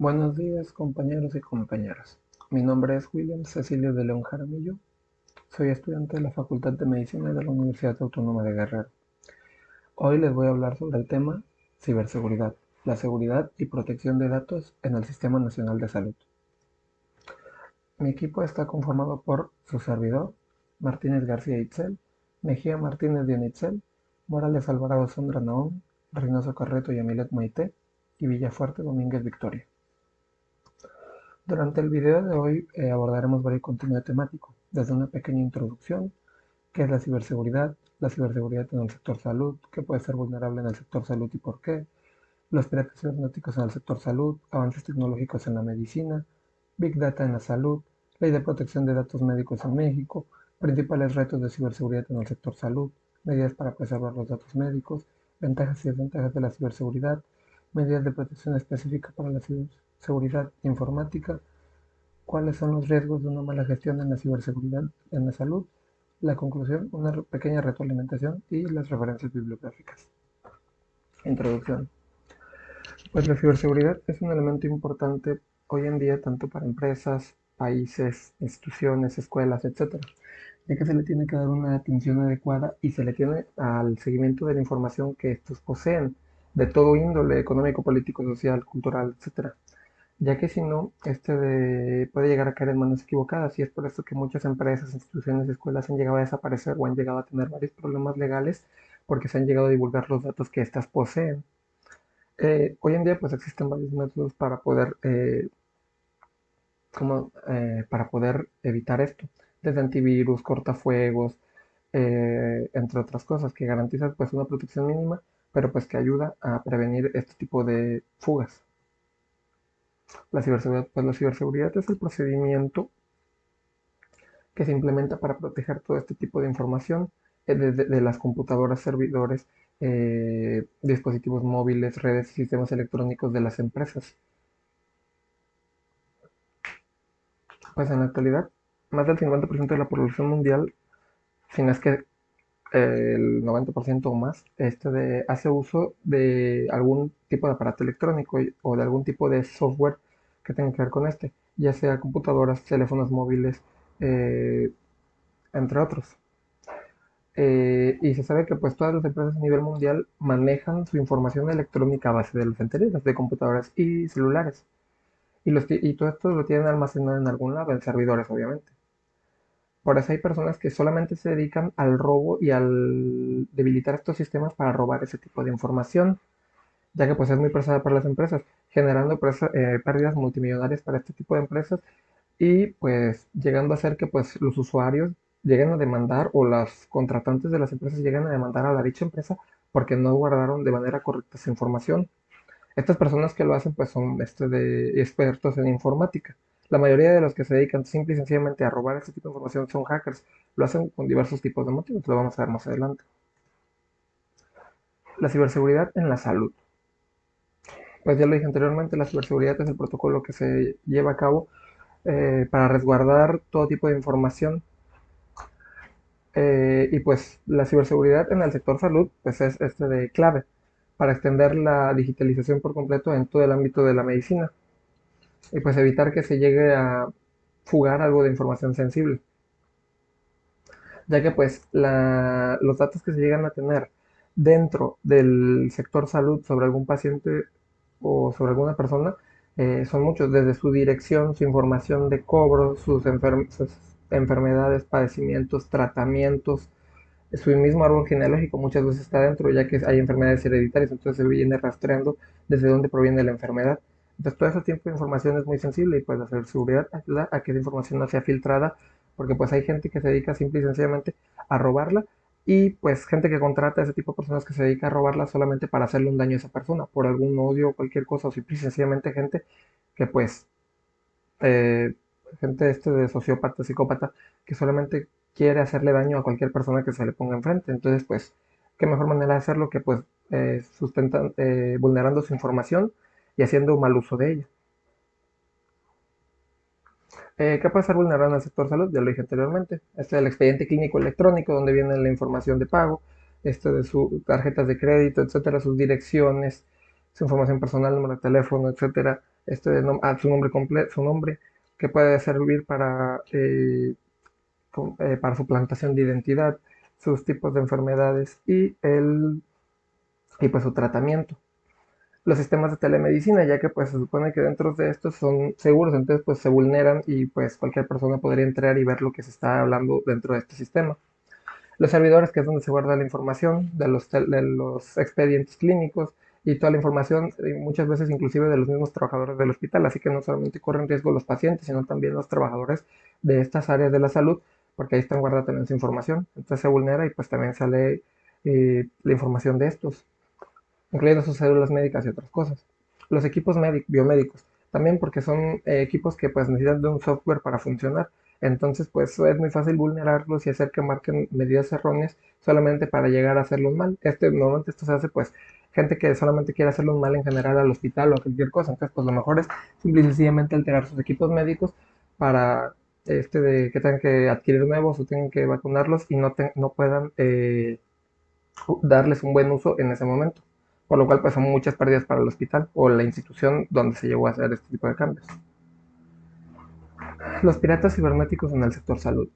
Buenos días, compañeros y compañeras. Mi nombre es William Cecilio de León Jaramillo. Soy estudiante de la Facultad de Medicina de la Universidad Autónoma de Guerrero. Hoy les voy a hablar sobre el tema ciberseguridad, la seguridad y protección de datos en el Sistema Nacional de Salud. Mi equipo está conformado por su servidor, Martínez García Itzel, Mejía Martínez Dionitzel, Morales Alvarado Sondra Naón, Reynoso Carreto y Amilet Maite, y Villafuerte Domínguez Victoria. Durante el video de hoy abordaremos varios contenido temático, desde una pequeña introducción, qué es la ciberseguridad en el sector salud, qué puede ser vulnerable en el sector salud y por qué, los piratas cibernéticos en el sector salud, avances tecnológicos en la medicina, Big Data en la salud, ley de protección de datos médicos en México, principales retos de ciberseguridad en el sector salud, medidas para preservar los datos médicos, ventajas y desventajas de la ciberseguridad, medidas de protección específica para la ciberseguridad informática, cuáles son los riesgos de una mala gestión en la ciberseguridad en la salud, la conclusión, una pequeña retroalimentación y las referencias bibliográficas. Introducción. Pues la ciberseguridad es un elemento importante hoy en día tanto para empresas, países, instituciones, escuelas, etcétera, ya que se le tiene que dar una atención adecuada y se le tiene al seguimiento de la información que estos poseen, de todo índole, económico, político, social, cultural, etcétera, ya que si no, puede llegar a caer en manos equivocadas y es por esto que muchas empresas, instituciones, escuelas han llegado a desaparecer o han llegado a tener varios problemas legales porque se han llegado a divulgar los datos que éstas poseen. Hoy en día pues existen varios métodos para poder evitar esto, desde antivirus, cortafuegos, entre otras cosas que garantizan pues una protección mínima, pero pues que ayuda a prevenir este tipo de fugas. La ciberseguridad es el procedimiento que se implementa para proteger todo este tipo de información de las computadoras, servidores, dispositivos móviles, redes y sistemas electrónicos de las empresas. Pues en la actualidad, más del 50% de la población mundial, si no es que el 90% o más, hace uso de algún tipo de aparato electrónico o de algún tipo de software que tenga que ver con ya sea computadoras, teléfonos móviles, eh, entre otros. Y se sabe que pues todas las empresas a nivel mundial manejan su información electrónica a base de los anteriores, de computadoras y celulares. Y todo esto lo tienen almacenado en algún lado, en servidores obviamente. Por eso hay personas que solamente se dedican al robo y al debilitar estos sistemas para robar ese tipo de información, ya que pues es muy pesada para las empresas, generando pérdidas multimillonarias para este tipo de empresas y pues llegando a ser que pues los usuarios lleguen a demandar o los contratantes de las empresas lleguen a demandar a la dicha empresa porque no guardaron de manera correcta esa información. Estas personas que lo hacen pues son de expertos en informática. La mayoría de los que se dedican simple y sencillamente a robar este tipo de información son hackers. Lo hacen con diversos tipos de motivos, lo vamos a ver más adelante. La ciberseguridad en la salud. Pues ya lo dije anteriormente, la ciberseguridad es el protocolo que se lleva a cabo para resguardar todo tipo de información. Y pues la ciberseguridad en el sector salud pues es de clave para extender la digitalización por completo en todo el ámbito de la medicina y pues evitar que se llegue a fugar algo de información sensible, ya que pues los datos que se llegan a tener dentro del sector salud sobre algún paciente o sobre alguna persona son muchos, desde su dirección, su información de cobro, sus enfermedades, padecimientos, tratamientos, su mismo árbol genealógico muchas veces está dentro, ya que hay enfermedades hereditarias, entonces se viene rastreando desde dónde proviene la enfermedad. Entonces, todo ese tipo de información es muy sensible y pues la ciberseguridad ayuda a que esa información no sea filtrada, porque pues hay gente que se dedica simple y sencillamente a robarla y pues gente que contrata a ese tipo de personas que se dedica a robarla solamente para hacerle un daño a esa persona, por algún odio o cualquier cosa, o simple y sencillamente gente que pues eh, gente de sociópata, psicópata, que solamente quiere hacerle daño a cualquier persona que se le ponga enfrente. Entonces, pues, qué mejor manera de hacerlo que pues vulnerando su información y haciendo mal uso de ella. ¿Qué puede ser vulnerado en el sector salud? Ya lo dije anteriormente. Este es el expediente clínico electrónico donde viene la información de pago, de sus tarjetas de crédito, etcétera, sus direcciones, su información personal, número de teléfono, etcétera. su nombre, que puede servir para su plantación de identidad, sus tipos de enfermedades y pues su tratamiento. Los sistemas de telemedicina, ya que pues se supone que dentro de estos son seguros, entonces pues se vulneran y pues cualquier persona podría entrar y ver lo que se está hablando dentro de este sistema. Los servidores, que es donde se guarda la información de los expedientes clínicos y toda la información, muchas veces inclusive de los mismos trabajadores del hospital, así que no solamente corren riesgo los pacientes, sino también los trabajadores de estas áreas de la salud, porque ahí están guardada también su información. Entonces se vulnera y pues también sale la información de estos, incluyendo sus cédulas médicas y otras cosas. Los equipos biomédicos, también porque son equipos que pues necesitan de un software para funcionar. Entonces pues es muy fácil vulnerarlos y hacer que marquen medidas erróneas solamente para llegar a hacerlos mal. Normalmente esto se hace pues gente que solamente quiere hacerlos mal en general al hospital o a cualquier cosa. Entonces pues lo mejor es simple y sencillamente alterar sus equipos médicos para de que tengan que adquirir nuevos o tengan que vacunarlos y no puedan darles un buen uso en ese momento, por lo cual pues son muchas pérdidas para el hospital o la institución donde se llegó a hacer este tipo de cambios. Los piratas cibernéticos en el sector salud.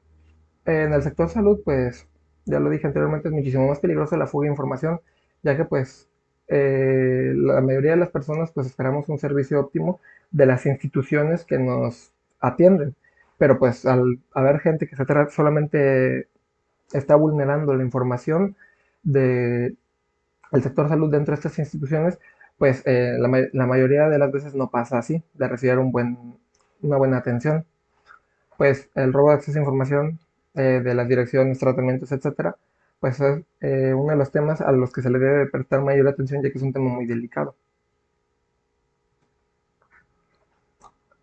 En el sector salud, pues ya lo dije anteriormente, es muchísimo más peligroso la fuga de información, ya que pues la mayoría de las personas pues esperamos un servicio óptimo de las instituciones que nos atienden, pero pues al haber gente que solamente está vulnerando la información de el sector salud dentro de estas instituciones, pues la mayoría de las veces no pasa así, de recibir una buena atención. Pues el robo de acceso a información de las direcciones, tratamientos, etcétera, pues es uno de los temas a los que se le debe prestar mayor atención, ya que es un tema muy delicado.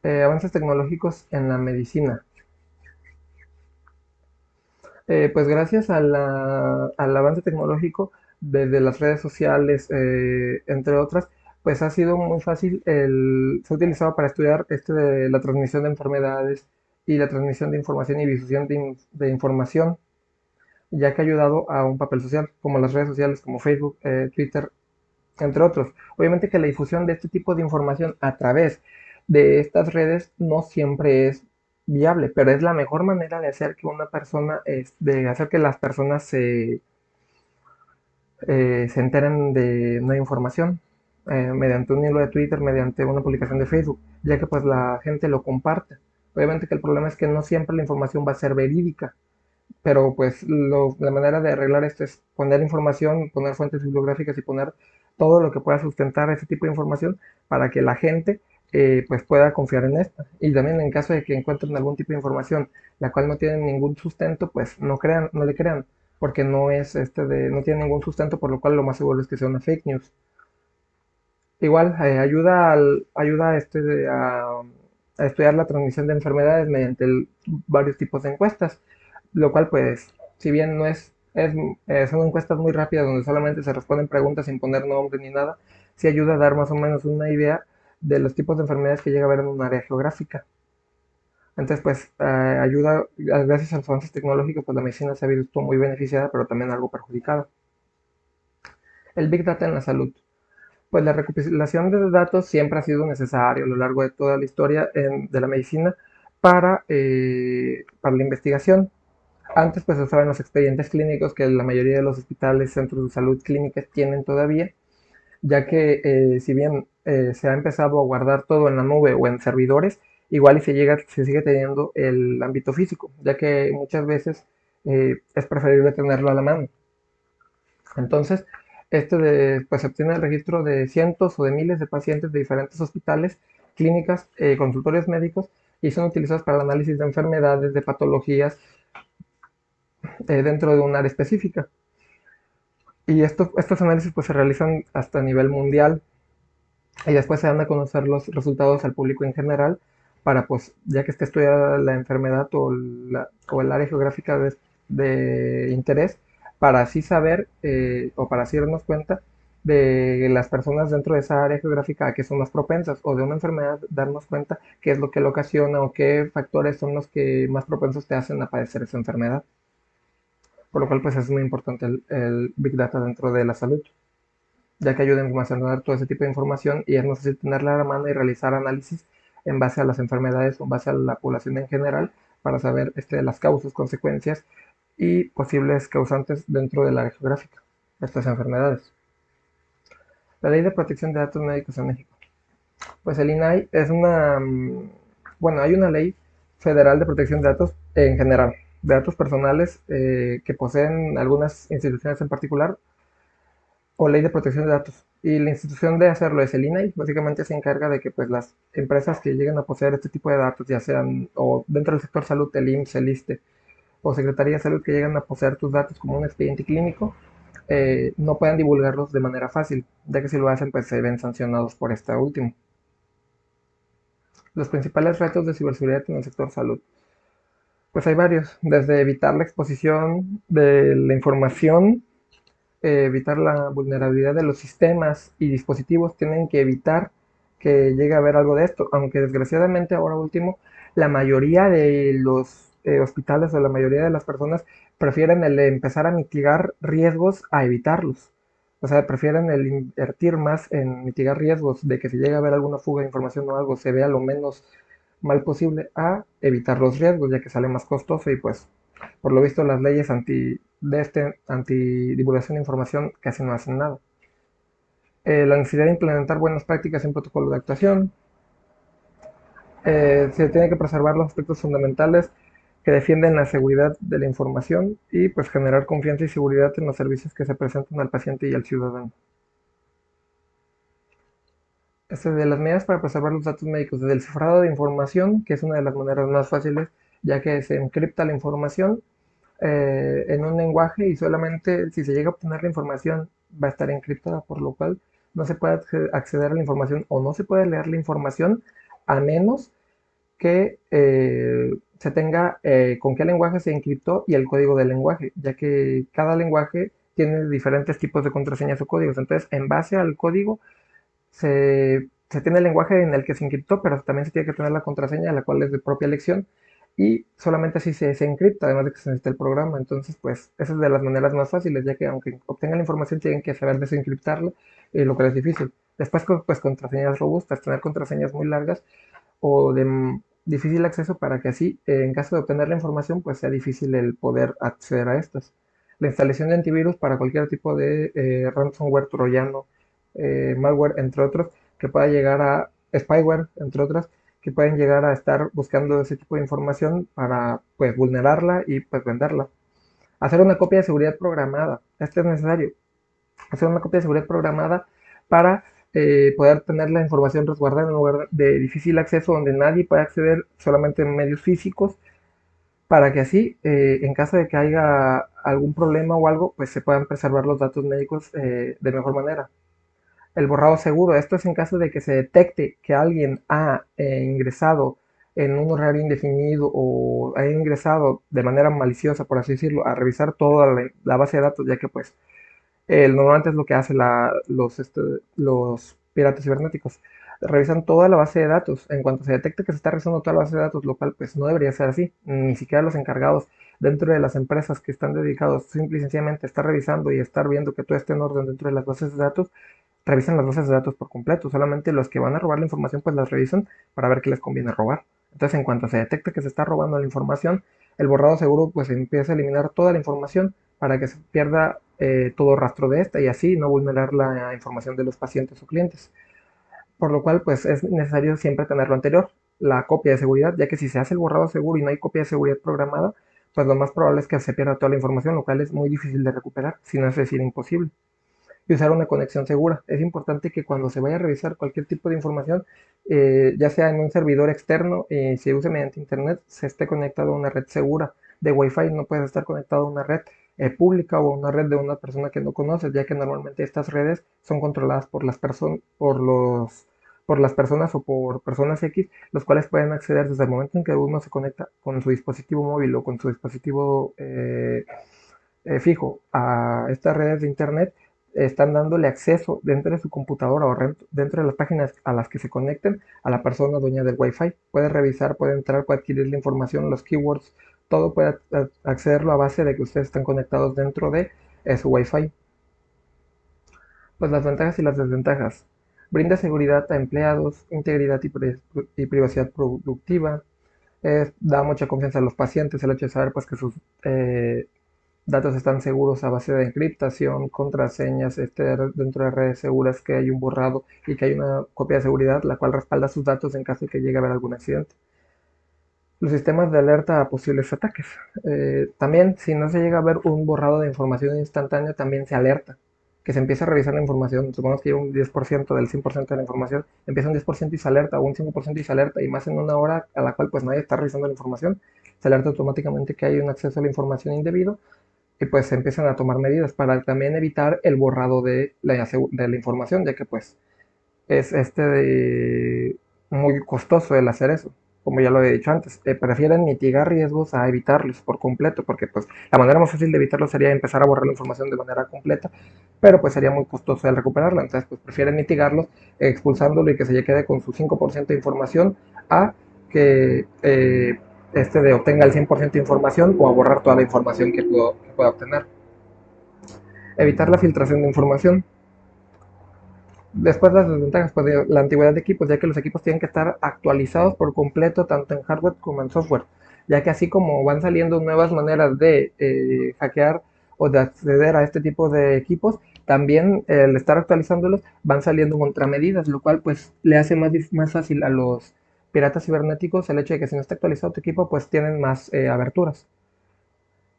Avances tecnológicos en la medicina. Pues gracias al avance tecnológico desde las redes sociales, entre otras, pues ha sido muy fácil, se ha utilizado para estudiar de la transmisión de enfermedades y la transmisión de información y difusión de información, ya que ha ayudado a un papel social, como las redes sociales, como Facebook, Twitter, entre otros. Obviamente que la difusión de este tipo de información a través de estas redes no siempre es viable, pero es la mejor manera de hacer que una persona, de hacer que las personas se enteren de nueva información mediante un hilo de Twitter, mediante una publicación de Facebook, ya que pues la gente lo comparte. Obviamente que el problema es que no siempre la información va a ser verídica, pero pues la manera de arreglar esto es poner información, poner fuentes bibliográficas y poner todo lo que pueda sustentar ese tipo de información para que la gente pues pueda confiar en esta. Y también en caso de que encuentren algún tipo de información la cual no tiene ningún sustento, pues no le crean, porque no tiene ningún sustento, por lo cual lo más seguro es que sea una fake news. Igual ayuda a estudiar la transmisión de enfermedades mediante varios tipos de encuestas, lo cual pues, si bien no son encuestas muy rápidas donde solamente se responden preguntas sin poner nombre ni nada, sí ayuda a dar más o menos una idea de los tipos de enfermedades que llega a haber en un área geográfica. Entonces, pues, gracias a los avances tecnológicos, pues la medicina se ha visto muy beneficiada, pero también algo perjudicada. El Big Data en la salud. Pues la recopilación de datos siempre ha sido necesario a lo largo de toda la historia de la medicina para la investigación. Antes pues se usaban los expedientes clínicos que la mayoría de los hospitales, centros de salud, clínicas tienen todavía, ya que si bien se ha empezado a guardar todo en la nube o en servidores, igual y se sigue teniendo el ámbito físico, ya que muchas veces es preferible tenerlo a la mano. Entonces, pues se obtiene el registro de cientos o de miles de pacientes de diferentes hospitales, clínicas, consultorios médicos y son utilizados para el análisis de enfermedades, de patologías dentro de un área específica. Y estos análisis pues se realizan hasta a nivel mundial y después se dan a conocer los resultados al público en general para pues ya que esté estudiada la enfermedad o el área geográfica de interés, para así saber o para así darnos cuenta de las personas dentro de esa área geográfica a qué son más propensas, o de una enfermedad darnos cuenta qué es lo que lo ocasiona o qué factores son los que más propensos te hacen a padecer esa enfermedad. Por lo cual pues es muy importante el Big Data dentro de la salud. ya que ayuda a almacenar todo ese tipo de información y es necesario tenerla a la mano y realizar análisis en base a las enfermedades o en base a la población en general para saber las causas, consecuencias y posibles causantes dentro del área geográfica de estas enfermedades. La Ley de Protección de Datos Médicos en México. Pues el INAI es bueno, hay una ley federal de protección de datos en general, de datos personales que poseen algunas instituciones en particular, o ley de protección de datos. Y la institución de hacerlo es el INAI, básicamente se encarga de que pues las empresas que lleguen a poseer este tipo de datos, ya sean o dentro del sector salud, el IMSS, el ISSSTE o Secretaría de Salud que llegan a poseer tus datos como un expediente clínico, no puedan divulgarlos de manera fácil, ya que si lo hacen pues se ven sancionados por esta última. Los principales retos de ciberseguridad en el sector salud. Pues hay varios, desde evitar la exposición de la información, evitar la vulnerabilidad de los sistemas y dispositivos, tienen que evitar que llegue a haber algo de esto, aunque desgraciadamente ahora último, la mayoría de los hospitales o la mayoría de las personas prefieren el empezar a mitigar riesgos a evitarlos. O sea, prefieren el invertir más en mitigar riesgos de que si llega a haber alguna fuga de información o algo se vea lo menos mal posible a evitar los riesgos, ya que sale más costoso y pues por lo visto las leyes anti divulgación de información casi no hacen nada. La necesidad de implementar buenas prácticas en protocolo de actuación. Se tiene que preservar los aspectos fundamentales que defienden la seguridad de la información y pues generar confianza y seguridad en los servicios que se presentan al paciente y al ciudadano. De las medidas para preservar los datos médicos, desde el cifrado de información, que es una de las maneras más fáciles, ya que se encripta la información en un lenguaje y solamente si se llega a obtener la información va a estar encriptada, por lo cual no se puede acceder a la información o no se puede leer la información a menos que se tenga con qué lenguaje se encriptó y el código del lenguaje, ya que cada lenguaje tiene diferentes tipos de contraseñas o códigos. Entonces, en base al código, se tiene el lenguaje en el que se encriptó, pero también se tiene que tener la contraseña, la cual es de propia elección, y solamente así se encripta, además de que se necesita el programa. Entonces, pues, esa es de las maneras más fáciles, ya que aunque obtengan la información, tienen que saber desencriptarla, lo cual es difícil. Después, pues, contraseñas robustas, tener contraseñas muy largas o de difícil acceso para que así, en caso de obtener la información, pues sea difícil el poder acceder a estas. La instalación de antivirus para cualquier tipo de ransomware, troyano, malware, entre otros, que pueda llegar a spyware, entre otras, que pueden llegar a estar buscando ese tipo de información para pues vulnerarla y pues venderla. Hacer una copia de seguridad programada. Este es necesario. Hacer una copia de seguridad programada para poder tener la información resguardada en un lugar de difícil acceso donde nadie puede acceder, solamente en medios físicos, para que así, en caso de que haya algún problema o algo, pues se puedan preservar los datos médicos de mejor manera. El borrado seguro, esto es en caso de que se detecte que alguien ha ingresado en un horario indefinido o ha ingresado de manera maliciosa, por así decirlo, a revisar toda la base de datos, ya que pues normalmente es lo que hacen los piratas cibernéticos. Revisan toda la base de datos. En cuanto se detecte que se está revisando toda la base de datos, lo cual pues no debería ser así. Ni siquiera los encargados dentro de las empresas que están dedicados simple y sencillamente a estar revisando y estar viendo que todo esté en orden dentro de las bases de datos, revisan las bases de datos por completo. Solamente los que van a robar la información pues las revisan para ver qué les conviene robar. Entonces en cuanto se detecte que se está robando la información, el borrado seguro pues empieza a eliminar toda la información para que se pierda todo rastro de esta y así no vulnerar la información de los pacientes o clientes. Por lo cual pues es necesario siempre tener lo anterior, la copia de seguridad, ya que si se hace el borrado seguro y no hay copia de seguridad programada, pues lo más probable es que se pierda toda la información, lo cual es muy difícil de recuperar, si no es decir imposible. Y usar una conexión segura. Es importante que cuando se vaya a revisar cualquier tipo de información, ya sea en un servidor externo y se use mediante internet, se esté conectado a una red segura de Wi-Fi. No puedes estar conectado a una red pública o a una red de una persona que no conoces, ya que normalmente estas redes son controladas por las personas, por las personas o por personas X, los cuales pueden acceder desde el momento en que uno se conecta con su dispositivo móvil o con su dispositivo fijo a estas redes de internet, están dándole acceso dentro de su computadora o dentro de las páginas a las que se conecten a la persona dueña del Wi-Fi. Puede revisar, puede entrar, puede adquirir la información, los keywords, todo puede accederlo a base de que ustedes están conectados dentro de su Wi-Fi. Pues las ventajas y las desventajas. Brinda seguridad a empleados, integridad y privacidad productiva. Da mucha confianza a los pacientes el hecho de saber pues, que sus datos están seguros a base de encriptación, contraseñas, dentro de redes seguras, que hay un borrado y que hay una copia de seguridad la cual respalda sus datos en caso de que llegue a haber algún accidente. Los sistemas de alerta a posibles ataques. También, si no se llega a ver un borrado de información instantánea, también se alerta, que se empieza a revisar la información. Supongamos que lleva un 10% del 100% de la información, empieza un 10% y se alerta, o un 5% y se alerta, y más en una hora a la cual pues nadie está revisando la información, se alerta automáticamente que hay un acceso a la información indebido, y pues se empiezan a tomar medidas para también evitar el borrado de la información, ya que pues es muy costoso el hacer eso. Como ya lo he dicho antes, prefieren mitigar riesgos a evitarlos por completo, porque pues la manera más fácil de evitarlo sería empezar a borrar la información de manera completa, pero pues sería muy costoso el recuperarla. Entonces pues prefieren mitigarlos expulsándolo y que se quede con su 5% de información, a que obtenga el 100% de información, o a borrar toda la información que pueda obtener. Evitar la filtración de información. Después las desventajas, pues la antigüedad de equipos, ya que los equipos tienen que estar actualizados por completo, tanto en hardware como en software, ya que así como van saliendo nuevas maneras de hackear o de acceder a este tipo de equipos, también el estar actualizándolos van saliendo contramedidas, lo cual pues le hace más fácil a los piratas cibernéticos el hecho de que si no está actualizado tu equipo, pues tienen más aberturas.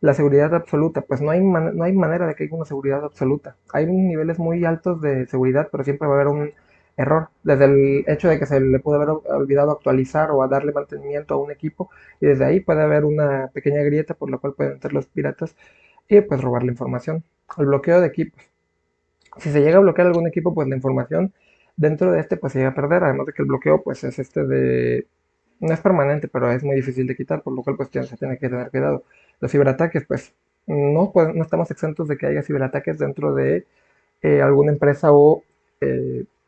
La seguridad absoluta, pues no hay manera de que haya una seguridad absoluta. Hay niveles muy altos de seguridad, pero siempre va a haber un error. Desde el hecho de que se le pudo haber olvidado actualizar o a darle mantenimiento a un equipo, y desde ahí puede haber una pequeña grieta por la cual pueden entrar los piratas y pues robar la información. El bloqueo de equipos. Si se llega a bloquear algún equipo, pues la información dentro de pues se llega a perder, además de que el bloqueo pues es no es permanente, pero es muy difícil de quitar, por lo cual pues se tiene que tener cuidado. Los ciberataques, pues no estamos exentos de que haya ciberataques dentro de alguna empresa o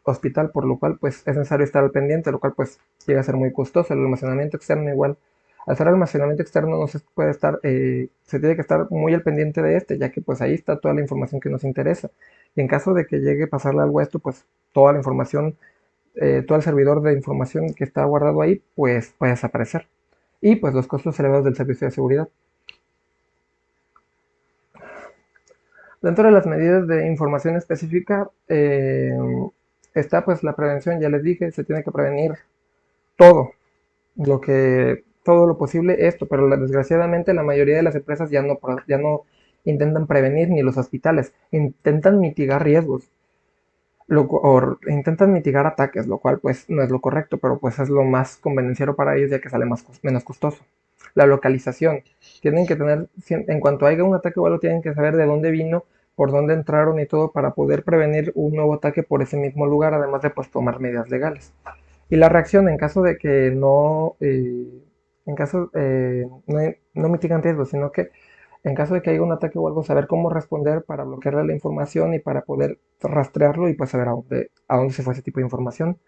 hospital, por lo cual pues es necesario estar al pendiente, lo cual pues llega a ser muy costoso. El almacenamiento externo igual. Al ser almacenamiento externo no se puede estar, se tiene que estar muy al pendiente de ya que pues ahí está toda la información que nos interesa. Y en caso de que llegue a pasarle algo a esto, pues toda la información, todo el servidor de información que está guardado ahí, pues puede desaparecer. Y pues los costos elevados del servicio de seguridad. Dentro de las medidas de información específica está pues la prevención, ya les dije, se tiene que prevenir todo todo lo posible esto, pero desgraciadamente la mayoría de las empresas ya no intentan prevenir, ni los hospitales, intentan mitigar riesgos, o intentan mitigar ataques, lo cual pues no es lo correcto, pero pues es lo más convenenciero para ellos, ya que sale menos costoso. La localización, tienen que tener, en cuanto haya un ataque o algo, tienen que saber de dónde vino, por dónde entraron y todo, para poder prevenir un nuevo ataque por ese mismo lugar, además de pues tomar medidas legales. Y la reacción en caso de que no mitigan riesgos, sino que en caso de que haya un ataque o algo, saber cómo responder para bloquearle la información y para poder rastrearlo y pues saber a dónde se fue ese tipo de información.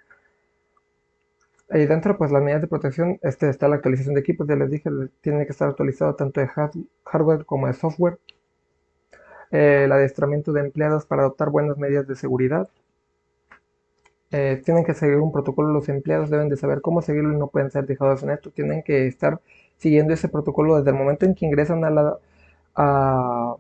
Y dentro, pues las medidas de protección, está la actualización de equipos, ya les dije, tiene que estar actualizado tanto de hardware como de software. El adiestramiento de empleados para adoptar buenas medidas de seguridad. Tienen que seguir un protocolo, los empleados deben de saber cómo seguirlo y no pueden ser dejados en esto. Tienen que estar siguiendo ese protocolo desde el momento en que ingresan a,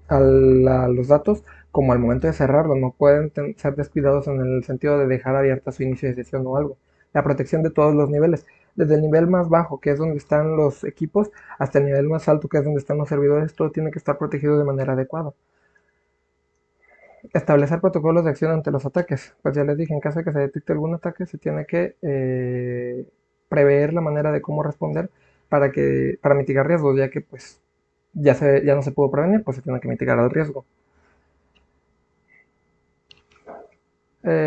los datos, como al momento de cerrarlo. No pueden ser descuidados en el sentido de dejar abierta su inicio de sesión o algo. La protección de todos los niveles, desde el nivel más bajo, que es donde están los equipos, hasta el nivel más alto, que es donde están los servidores, todo tiene que estar protegido de manera adecuada. Establecer protocolos de acción ante los ataques. Pues ya les dije, en caso de que se detecte algún ataque, se tiene que prever la manera de cómo responder para mitigar riesgos, ya que pues ya no se pudo prevenir, pues se tiene que mitigar el riesgo.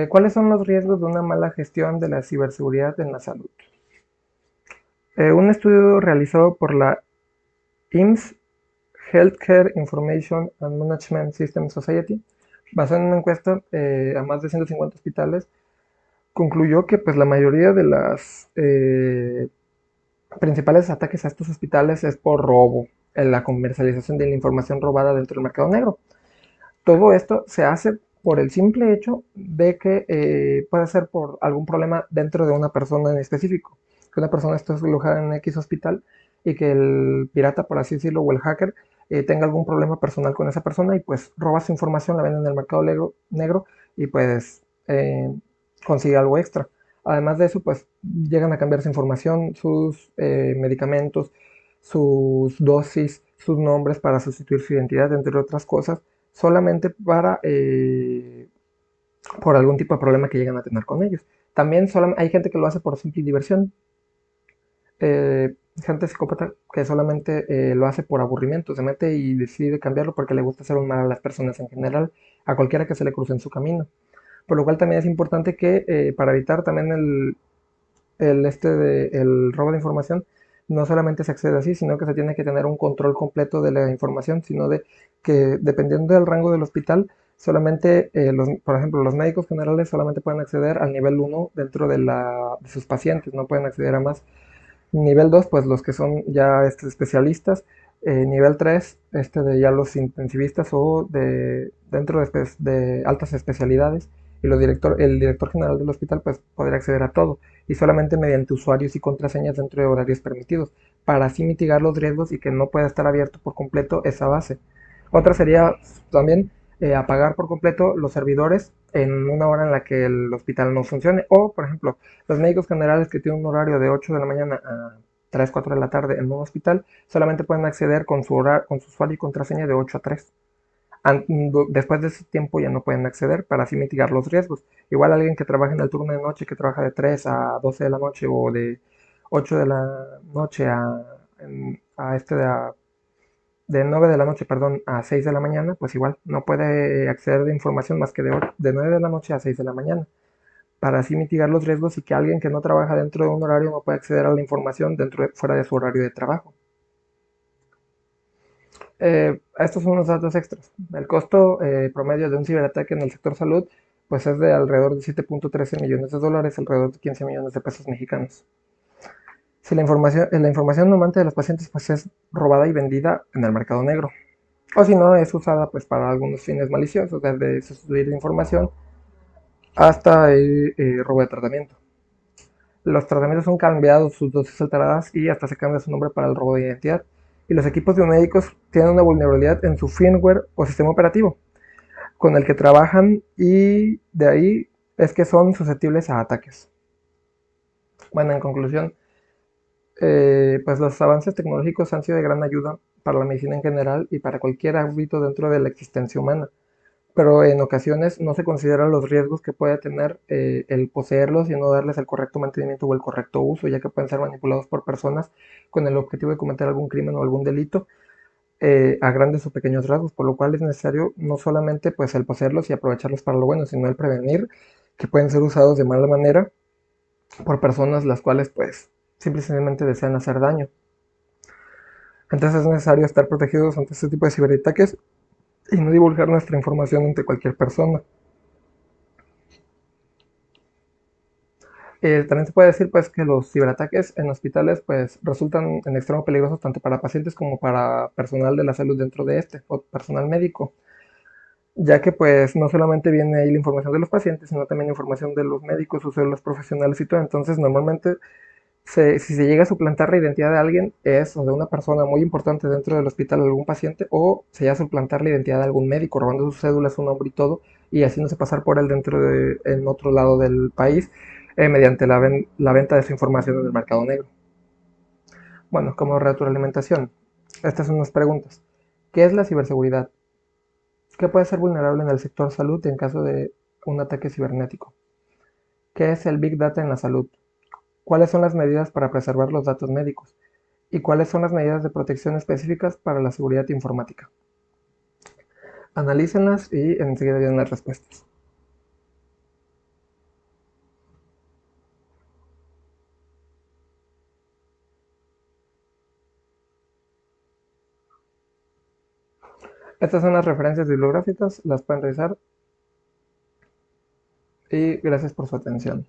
¿Cuáles son los riesgos de una mala gestión de la ciberseguridad en la salud? Un estudio realizado por la IMSS Healthcare Information and Management System Society, basado en una encuesta a más de 150 hospitales, concluyó que pues la mayoría de las principales ataques a estos hospitales es por robo, en la comercialización de la información robada dentro del mercado negro. Todo esto se hace por el simple hecho de que puede ser por algún problema dentro de una persona en específico, que una persona esté alojada en X hospital y que el pirata, por así decirlo, o el hacker tenga algún problema personal con esa persona y pues roba su información, la vende en el mercado negro y pues consigue algo extra. Además de eso, pues llegan a cambiar su información, sus medicamentos, sus dosis, sus nombres para sustituir su identidad, entre otras cosas, solamente para por algún tipo de problema que llegan a tener con ellos. También hay gente que lo hace por simple diversión, gente psicópata que solamente lo hace por aburrimiento, se mete y decide cambiarlo porque le gusta hacer un mal a las personas en general, a cualquiera que se le cruce en su camino. Por lo cual también es importante que para evitar también el robo de información, no solamente se accede así, sino que se tiene que tener un control completo de la información, sino de que dependiendo del rango del hospital, solamente, por ejemplo, los médicos generales solamente pueden acceder al nivel 1 dentro de sus pacientes, no pueden acceder a más. Nivel 2 pues los que son ya especialistas. Nivel 3 de ya los intensivistas o dentro de altas especialidades. Y el director general del hospital pues podría acceder a todo y solamente mediante usuarios y contraseñas dentro de horarios permitidos, para así mitigar los riesgos y que no pueda estar abierto por completo esa base. Otra sería también apagar por completo los servidores en una hora en la que el hospital no funcione. O, por ejemplo, los médicos generales que tienen un horario de 8 de la mañana a 3 4 de la tarde en un hospital solamente pueden acceder con su usuario y contraseña de 8 a 3. Después de ese tiempo ya no pueden acceder para así mitigar los riesgos. Igual alguien que trabaja en el turno de noche, que trabaja de 3 a 12 de la noche o de 8 de la noche de 9 de la noche, perdón, a 6 de la mañana, pues igual no puede acceder de información más que de 9 de la noche a 6 de la mañana, para así mitigar los riesgos y que alguien que no trabaja dentro de un horario no pueda acceder a la información fuera de su horario de trabajo. Estos son los datos extras. El costo promedio de un ciberataque en el sector salud pues es de alrededor de 7.13 millones de dólares, alrededor de 15 millones de pesos mexicanos. Si la información normante de los pacientes pues es robada y vendida en el mercado negro, o si no es usada pues para algunos fines maliciosos, desde sustituir información hasta el robo de tratamiento. Los tratamientos son cambiados, sus dosis alteradas y hasta se cambia su nombre para el robo de identidad. Y los equipos biomédicos tienen una vulnerabilidad en su firmware o sistema operativo con el que trabajan, y de ahí es que son susceptibles a ataques. Bueno, en conclusión, pues los avances tecnológicos han sido de gran ayuda para la medicina en general y para cualquier ámbito dentro de la existencia humana, pero en ocasiones no se consideran los riesgos que puede tener el poseerlos y no darles el correcto mantenimiento o el correcto uso, ya que pueden ser manipulados por personas con el objetivo de cometer algún crimen o algún delito a grandes o pequeños rasgos, por lo cual es necesario no solamente pues el poseerlos y aprovecharlos para lo bueno, sino el prevenir que pueden ser usados de mala manera por personas las cuales pues simplemente desean hacer daño. Entonces es necesario estar protegidos ante este tipo de ciberataques y no divulgar nuestra información ante cualquier persona. También se puede decir pues que los ciberataques en hospitales pues resultan en extremo peligrosos tanto para pacientes como para personal de la salud dentro de o personal médico, ya que pues no solamente viene ahí la información de los pacientes, sino también información de los médicos, sus células profesionales y todo. Entonces normalmente si se llega a suplantar la identidad de alguien es o de una persona muy importante dentro del hospital, algún paciente, o se llega a suplantar la identidad de algún médico robando sus cédulas, su nombre y todo, y haciéndose pasar por él en otro lado del país mediante la venta de su información en el mercado negro. Bueno, como retroalimentación, estas son unas preguntas. ¿Qué es la ciberseguridad? ¿Qué puede ser vulnerable en el sector salud en caso de un ataque cibernético? ¿Qué es el Big Data en la salud? ¿Cuáles son las medidas para preservar los datos médicos? ¿Y cuáles son las medidas de protección específicas para la seguridad informática? Analícenlas y enseguida vienen las respuestas. Estas son las referencias bibliográficas, las pueden revisar y gracias por su atención.